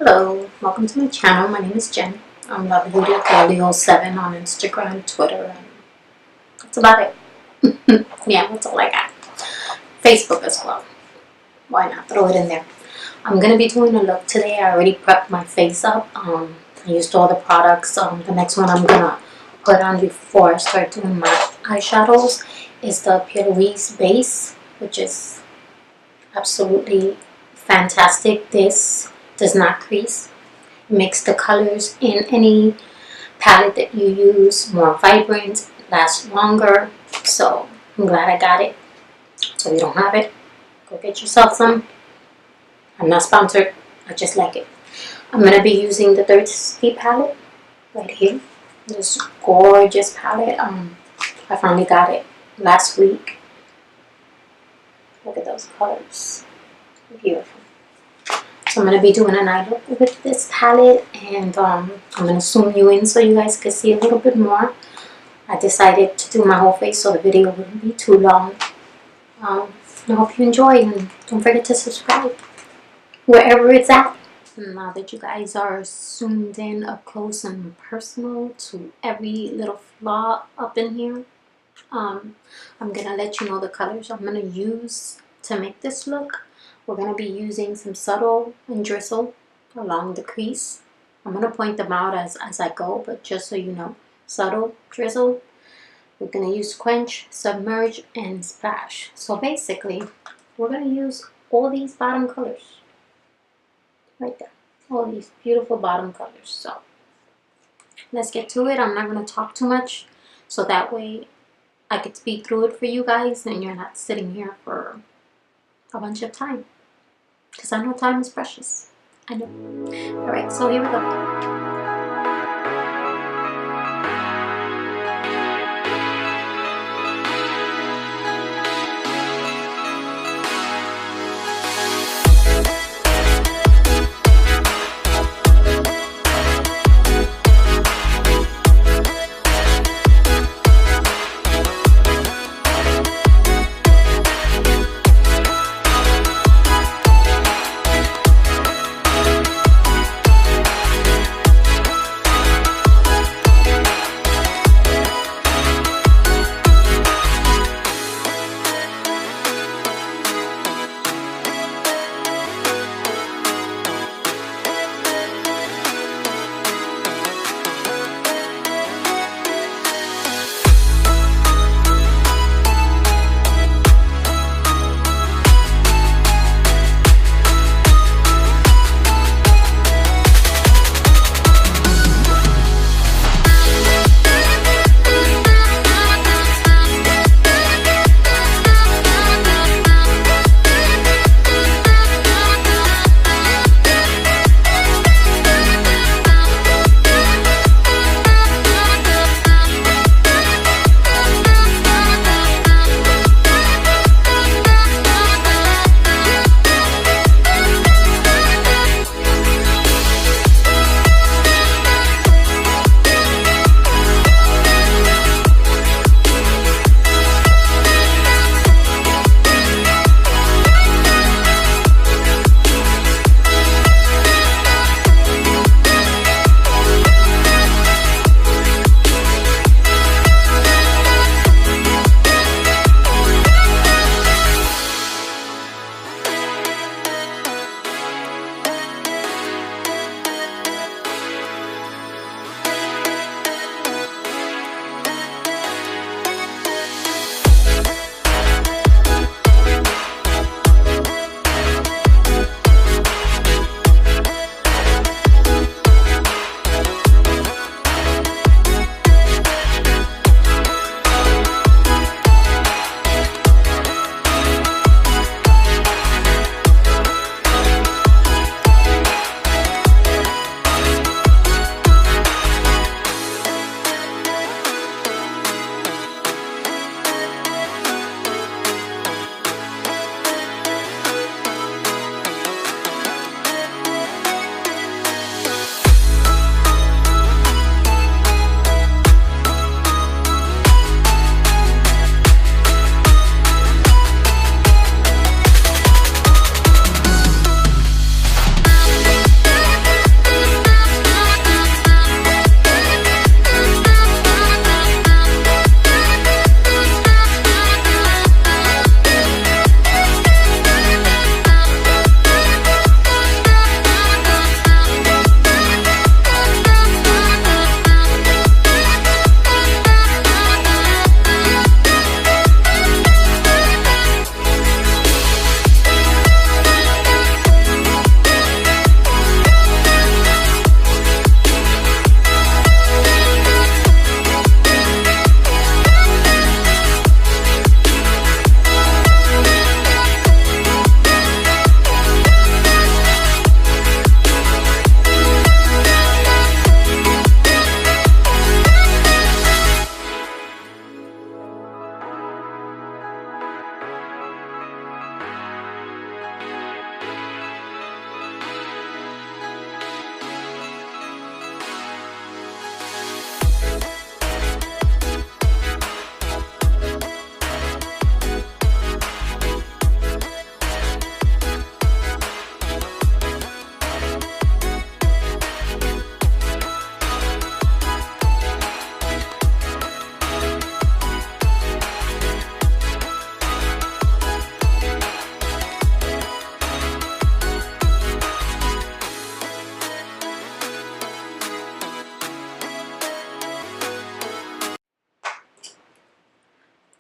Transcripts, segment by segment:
Hello, welcome to my channel. My name is Jen. I'm LOVELY07 on Instagram, Twitter, and that's about it. Yeah, that's all I got. Facebook as well. Why not throw it in there? I'm going to be doing a look today. I already prepped my face up. I used all the products. The next one I'm going to put on before I start doing my eyeshadows is the P.LOUISE base, which is absolutely fantastic. This does not crease. It makes the colors in any palette that you use more vibrant, lasts longer. So I'm glad I got it. So if you don't have it, go get yourself some. I'm not sponsored, I just like it. I'm going to be using the Thirsty palette right here. This gorgeous palette. I finally got it last week. Look at those colors. Beautiful. So I'm going to be doing an eye look with this palette, and I'm going to zoom you in so you guys can see a little bit more. I decided to do my whole face so the video wouldn't be too long. I hope you enjoy, and don't forget to subscribe wherever it's at. Now that you guys are zoomed in up close and personal to every little flaw up in here, I'm going to let you know the colors I'm going to use to make this look. We're going to be using some subtle and drizzle along the crease. I'm going to point them out as I go, but just so you know, subtle, drizzle. We're going to use Quench, Submerge, and Splash. So basically, we're going to use all these bottom colors. Right there. All these beautiful bottom colors. So let's get to it. I'm not going to talk too much, so that way I could speed through it for you guys and you're not sitting here for a bunch of time. Because I know time is precious. I know. Alright, so here we go.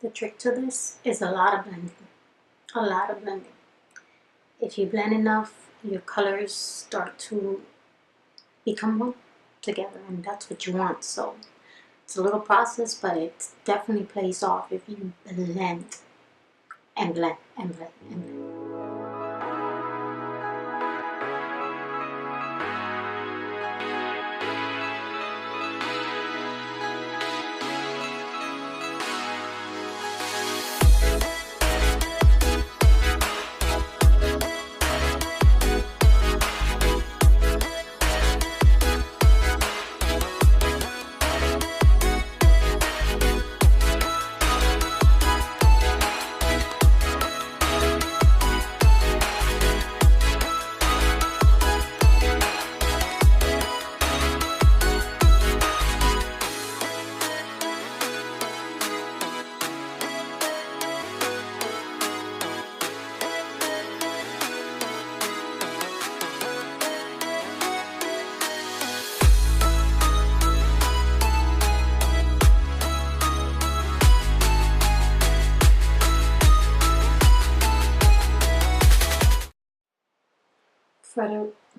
The trick to this is a lot of blending. A lot of blending. If you blend enough, your colors start to become one together, and that's what you want. So it's a little process, but it definitely pays off if you blend and blend and blend and blend.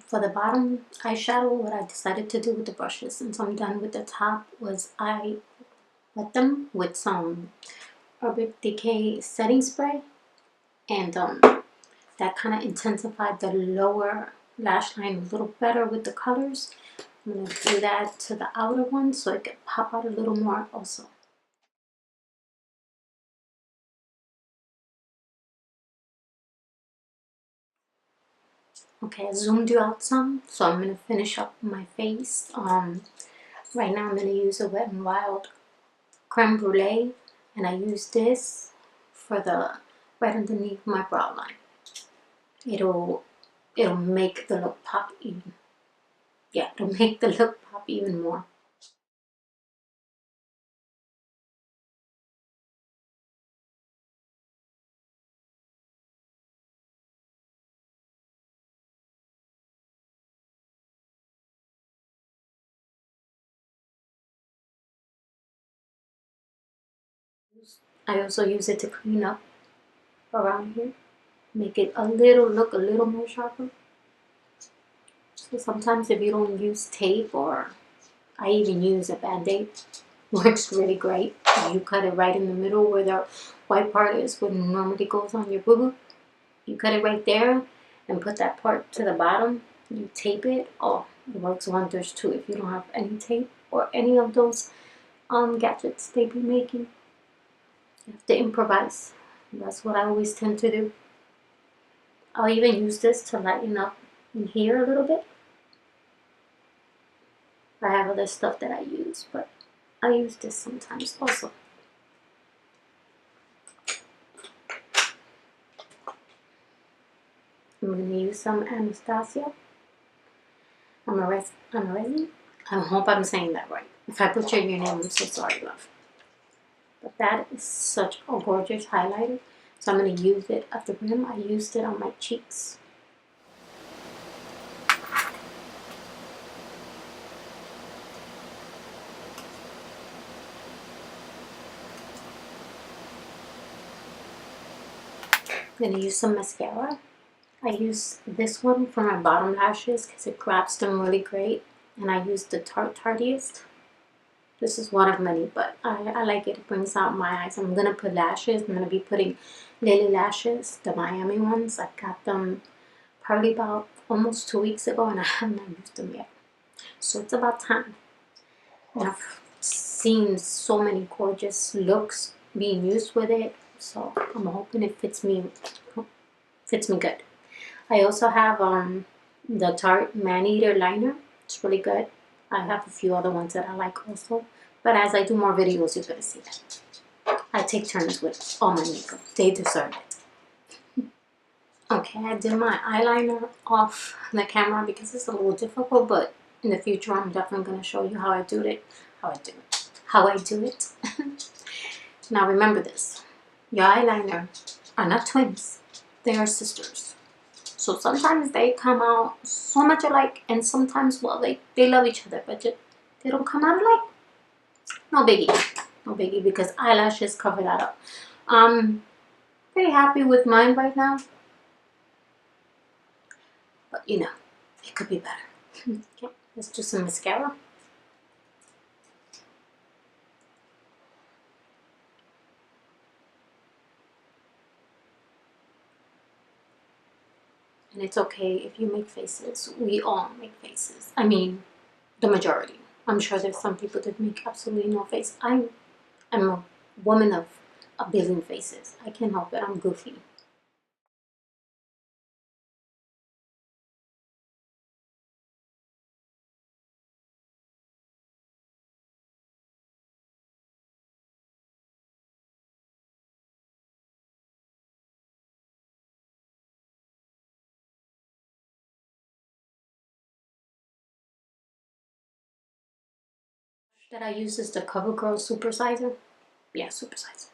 For the bottom eyeshadow, what I decided to do with the brushes, since I'm done with the top, was I wet them with some Decay setting spray, and that kind of intensified the lower lash line a little better with the colors. I'm going to do that to the outer one so it can pop out a little more also. Okay, I zoomed you out some, so I'm going to finish up my face. Right now I'm going to use a Wet n Wild Creme Brulee, and I use this for the right underneath my brow line. It'll make the look pop even. Yeah, it'll make the look pop even more. I also use it to clean up around here, make it look a little more sharper. So sometimes if you don't use tape, or I even use a Band-Aid, works really great. You cut it right in the middle where the white part is, what normally goes on your boo-boo. You cut it right there and put that part to the bottom. You tape it. Oh, it works wonders too if you don't have any tape or any of those gadgets they be making. You have to improvise. That's what I always tend to do. I'll even use this to lighten up in here a little bit. I have other stuff that I use, but I use this sometimes also. I'm going to use some Anastasia. AMREZY. I hope I'm saying that right. If I butcher your name, I'm so sorry, love. But that is such a gorgeous highlighter. So I'm going to use it at the rim. I used it on my cheeks. I'm going to use some mascara. I use this one for my bottom lashes because it grabs them really great. And I use the Tartiest. This is one of many, but I like it. It brings out my eyes. I'm going to put lashes. I'm going to be putting Lily lashes, the Miami ones. I got them probably about almost 2 weeks ago, and I haven't used them yet. So it's about time. And I've seen so many gorgeous looks being used with it. So I'm hoping it fits me good. I also have the Tarte MANEATER liner. It's really good. I have a few other ones that I like also. But as I do more videos, you're going to see that. I take turns with all my makeup. They deserve it. Okay, I did my eyeliner off the camera because it's a little difficult. But in the future, I'm definitely going to show you how I do it. Now remember this. Your eyeliner are not twins. They are sisters. So sometimes they come out so much alike, and sometimes, well, they love each other, but they don't come out alike. No biggie. no biggie, because eyelashes cover that up. I'm pretty happy with mine right now, but you know, it could be better. Okay, let's do some mascara. And it's okay if you make faces. We all make faces. I mean, the majority. I'm sure there's some people that make absolutely no face. I'm a woman of a billion faces. I can't help it. I'm goofy. That I use is the COVERGIRL Supersizer. Yeah, Supersizer.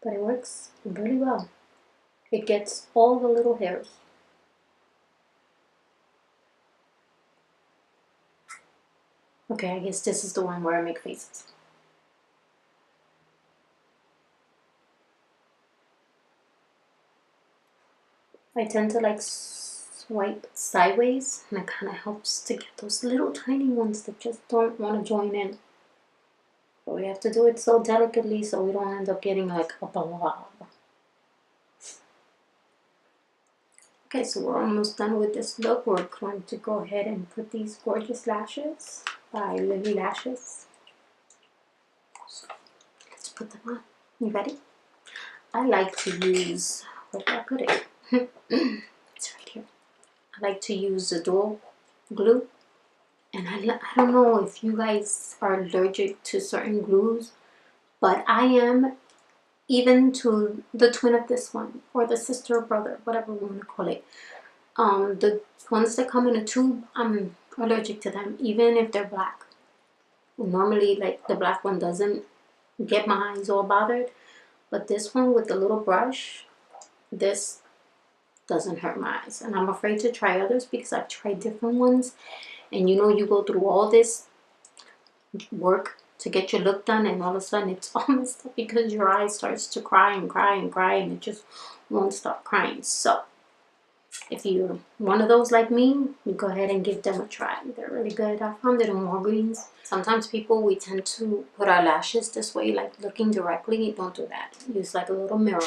But it works really well. It gets all the little hairs. Okay, I guess this is the one where I make faces. I tend to like swipe sideways, and it kind of helps to get those little tiny ones that just don't want to join in. But we have to do it so delicately so we don't end up getting like a blob. Okay, so we're almost done with this look. We're going to go ahead and put these gorgeous lashes by Lilly Lashes. So let's put them on. You ready? I like to use, where did I put it? It's right here. I like to use the dual glue. And I don't know if you guys are allergic to certain glues, but I am, even to the twin of this one, or the sister or brother, whatever we want to call it. The ones that come in a tube, I'm allergic to them, even if they're black. Normally, like, the black one doesn't get my eyes all bothered, but this one with the little brush, this doesn't hurt my eyes. And I'm afraid to try others because I've tried different ones, and you know, you go through all this work to get your look done, and all of a sudden it's all messed up because your eye starts to cry and cry and cry, and it just won't stop crying. So if you're one of those like me, you go ahead and give them a try. They're really good. I found it on Walgreens. Sometimes people, we tend to put our lashes this way, like looking directly. Don't do that. Use like a little mirror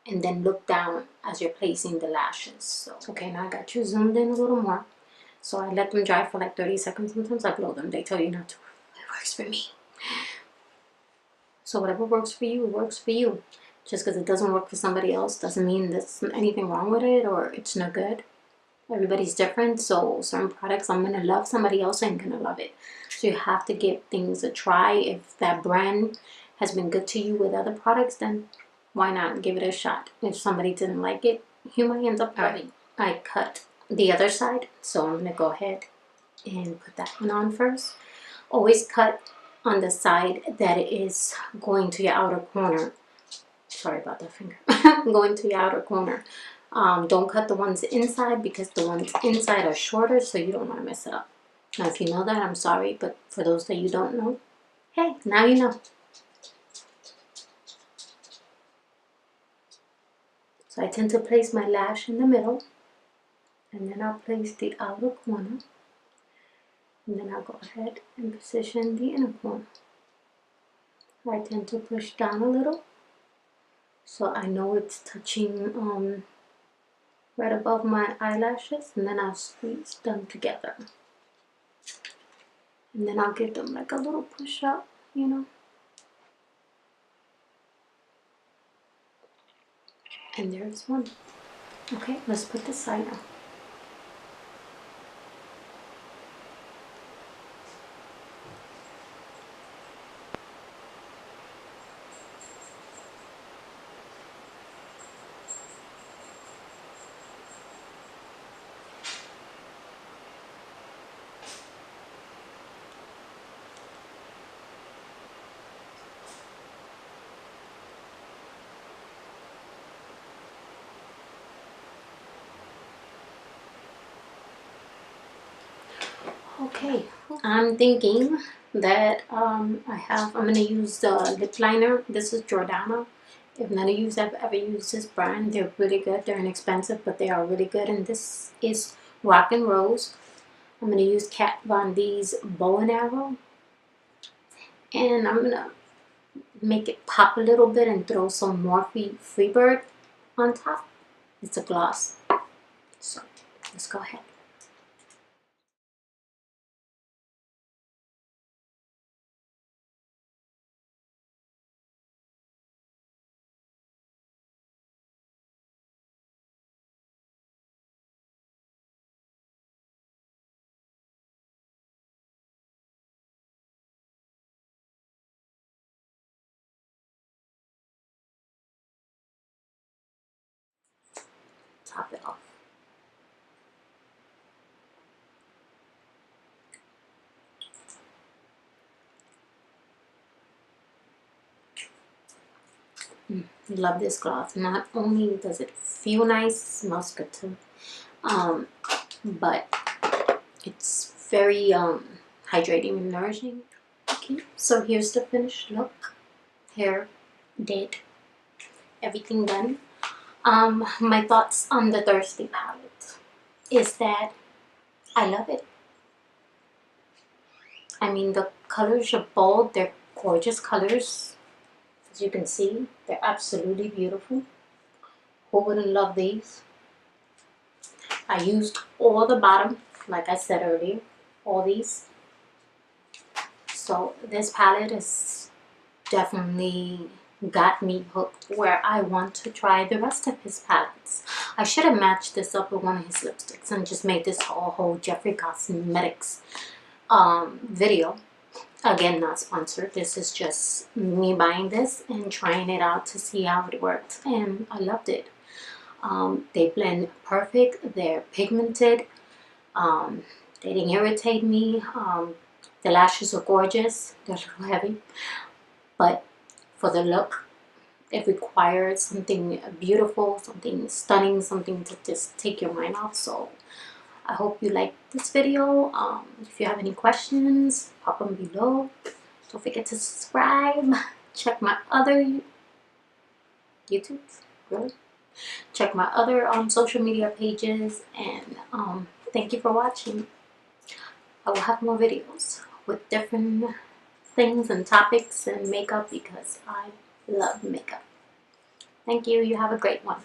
and then look down as you're placing the lashes. So, okay, now I got you zoomed in a little more. So I let them dry for like 30 seconds. Sometimes I blow them. They tell you not to. It works for me. So whatever works for you, works for you. Just because it doesn't work for somebody else doesn't mean there's anything wrong with it or it's no good. Everybody's different, so certain products I'm gonna love, somebody else ain't gonna love it. So you have to give things a try. If that brand has been good to you with other products, then why not give it a shot? If somebody didn't like it, you might end up loving. I cut the other side, so I'm gonna go ahead and put that one on first. Always cut on the side that is going to your outer corner. Sorry about that finger. Going to your outer corner. Don't cut the ones inside because the ones inside are shorter, so you don't want to mess it up. Now, if you know that, I'm sorry, but for those that you don't know, hey, now you know. So I tend to place my lash in the middle, and then I'll place the outer corner, and then I'll go ahead and position the inner corner. I tend to push down a little, so I know it's touching right above my eyelashes, and then I'll squeeze them together. And then I'll give them like a little push up, you know. And there's one. Okay, let's put this side on. Okay, I'm thinking that I'm gonna use the lip liner. This is Jordana. If none of you have ever used this brand, they're really good. They're inexpensive, but they are really good. And this is Rock and Rose. I'm gonna use Kat Von D's bow and arrow, and I'm gonna make it pop a little bit and throw some more Freebird on top. It's a gloss, so let's go ahead. Top it off. Love this gloss. Not only does it feel nice, it smells good too, but it's very hydrating and nourishing. Okay, so here's the finished look. Hair did, everything done. My thoughts on the Thirsty palette is that I love it. I mean, the colors are bold. They're gorgeous colors. As you can see, they're absolutely beautiful. Who wouldn't love these? I used all the bottom, like I said earlier, all these. So this palette is definitely got me hooked where I want to try the rest of his palettes. I should have matched this up with one of his lipsticks and just made this a whole Jeffree Cosmetics video. Again, not sponsored. This is just me buying this and trying it out to see how it works, and I loved it. They blend perfect. They're pigmented. They didn't irritate me. The lashes are gorgeous. They're a little heavy, but for the look, it requires something beautiful, something stunning, something to just take your mind off. So I hope you like this video. If you have any questions, pop them below. Don't forget to subscribe. Check my other YouTubes, really. Check my other social media pages, and thank you for watching. I will have more videos with different things and topics and makeup because I love makeup. Thank you. You have a great one.